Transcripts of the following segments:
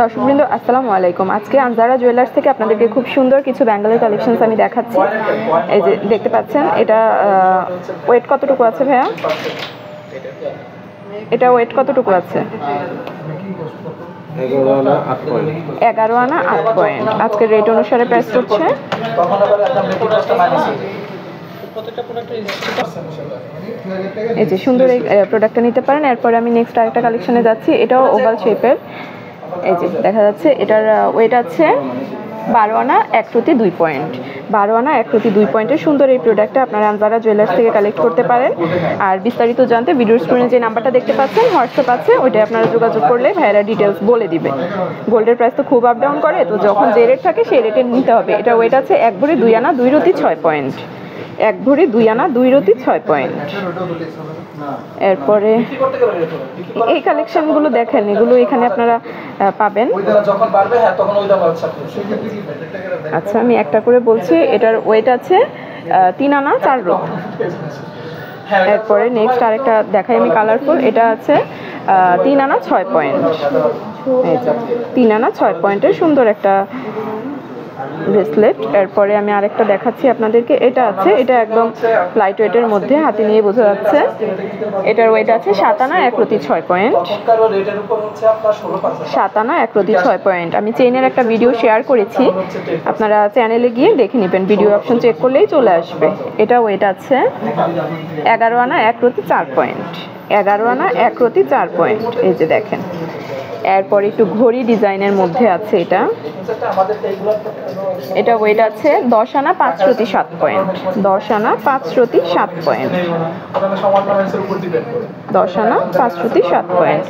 দর্শকবৃন্দ আসসালামু আলাইকুম। আজকে আনজারা জুয়েলার্স থেকে আপনাদেরকে খুব সুন্দর কিছু ব্যাঙ্গলের কালেকশনস আমি দেখাচ্ছি। এই যে দেখতে পাচ্ছেন, এটা ওয়েট কতটুকু আছে ভাইয়া? এটা ওয়েট কতটুকু আছে? 11 আনা 8 পয়েন্ট। আজকের রেট অনুসারে প্রাইস করছে এই যে সুন্দর এই প্রোডাক্টটা নিতে পারেন। এরপরে আমি নেক্সট আরেকটা কালেকশনে যাচ্ছি। এটাও ওভাল শেপের। এই যে দেখা যাচ্ছে, এটার ওয়েট আছে 12 আনা 1 প্রতি 2 পয়েন্ট। 12 আনা 1 প্রতি 2 পয়েন্টের সুন্দর এই প্রোডাক্টটা আপনারা আনজারা জুয়েলার্স থেকে কালেক্ট করতে পারেন। আর বিস্তারিত জানতে ভিডিওর স্ক্রিনে যে নাম্বারটা দেখতে পাচ্ছেন, হোয়াটসঅ্যাপ আছে, ওইটাই আপনারা যোগাযোগ করলে ভাইয়েরা ডিটেলস বলে দিবে। গোল্ডের প্রাইস তো খুব আপ ডাউন করে, তো যখন যে রেট থাকে সেই রেটে নিতে হবে। এটা ওয়েট আছে 1 ভরি 2 আনা 2 রতি 6 পয়েন্ট। 1 ভরি 2 আনা 2 রতি 6 পয়েন্ট। এরপরে এই কালেকশনগুলো দেখেন, এগুলো এখানে আপনারা পাবেন। আচ্ছা, আমি একটা করে বলছি। এটার ওয়েট আছে 3 আনা 4 রতি। এরপরে নেক্সট আরেকটা দেখাই আমি কালারফুল। এটা আছে 3 আনা 6 পয়েন্ট। 3 আনা 6 পয়েন্টের সুন্দর একটা ব্রেসলেট। এরপরে আমি আরেকটা দেখাচ্ছি আপনাদেরকে। এটা আছে, এটা একদম লাইট ওয়েটের মধ্যে, হাতে নিয়ে বোঝা যাচ্ছে। এটার ওয়েট আছে 7 আনা 1 প্রতি 6 পয়েন্ট। 7 আনা 1 প্রতি 6 পয়েন্ট। আমি চেইনের একটা ভিডিও শেয়ার করেছি, আপনারা চ্যানেলে গিয়ে দেখে নেবেন, ভিডিও অপশন চেক করলেই চলে আসবে। এটা ওয়েট আছে 11 আনা 1 প্রতি 4 পয়েন্ট। 11 আনা 1 প্রতি 4 পয়েন্ট। এই যে দেখেন। এরপর একটু ঘড়ি ডিজাইনের মধ্যে আছে। এটা ওয়েট আছে 10 আনা 5 প্রতি 7 পয়েন্ট। 10 আনা 5 প্রতি 7 পয়েন্ট। 10 আনা 5 প্রতি 7 পয়েন্ট।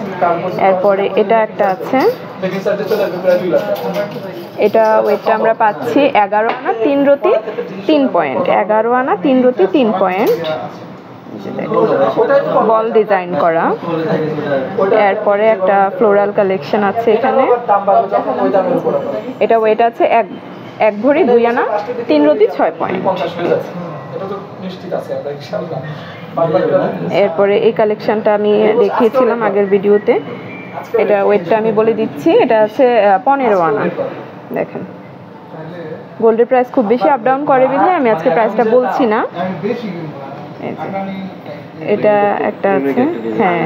এরপরে এটা একটা আছে, এটা ওয়েটটা আমরা পাচ্ছি 11 আনা 3 রতি 3 পয়েন্ট। 11 আনা 3 রতি 3 পয়েন্ট, বল ডিজাইন করা। এরপরে একটা ফ্লোরাল কালেকশন আছে এখানে। এটা ওয়েট আছে 1 ভরি 2 আনা 3 রতি 6 পয়েন্ট। এরপরে এই কালেকশনটা আমি দেখিয়েছিলাম আগের ভিডিওতে। এটা ওয়েটটা আমি বলে দিচ্ছি। এটা আছে 15 আনা। দেখেন, গোল্ডের প্রাইস খুব বেশি আপ ডাউন করে বিধে আমি আজকে প্রাইসটা বলছি না। এটা একটা আছে, হ্যাঁ।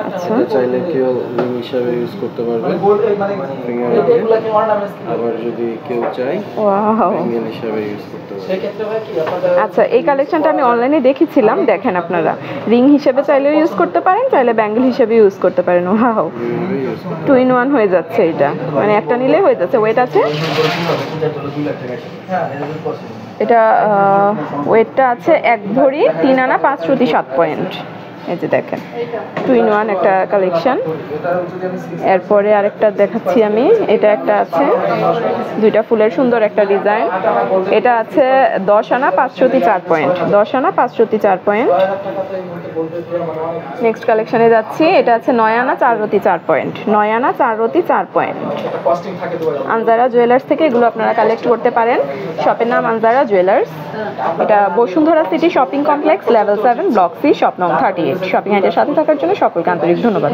আচ্ছা, চাইলে কেউ রিং হিসাবে ইউজ করতে পারবে, আবার যদি কেউ চায় রিং হিসাবে ইউজ করতে পারবে। আচ্ছা, এই কালেকশনটা আমি অনলাইনে দেখেছিলাম। দেখেন, আপনারা রিং হিসেবে চাইলেও ইউজ করতে পারেন, চাইলে ব্যাঙ্গেল হিসেবে ইউজ করতে পারেন। ওয়াও, 2 in 1 হয়ে যাচ্ছে। এটা মানে একটা নিলে হয়ে যাচ্ছে। ওয়েট আছে, এটা ওয়েটটা আছে 1 ভরি 3 আনা 5 প্রতি 7 পয়েন্ট। এই যে দেখেন, 2 in 1 একটা কালেকশন। এরপরে আরেকটা দেখাচ্ছি আমি। এটা একটা আছে, দুইটা ফুলের সুন্দর একটা ডিজাইন। এটা আছে 10 আনা 5 প্রতি 4 পয়েন্ট। 10 আনা 5 প্রতি 4 পয়েন্ট। নেক্সট কালেকশনে যাচ্ছি। এটা আছে 9 আনা 4 রতি 4 পয়েন্ট। 9 আনা 4 রতি 4 পয়েন্ট। আনজারা জুয়েলার্স থেকে এগুলো আপনারা কালেক্ট করতে পারেন। শপের নাম আনজারা জুয়েলার্স। এটা Bashundhara city shopping complex, level 7, block C, shop নং 38। শপিং আইডির সাথে থাকার জন্য সকলকে আন্তরিক ধন্যবাদ।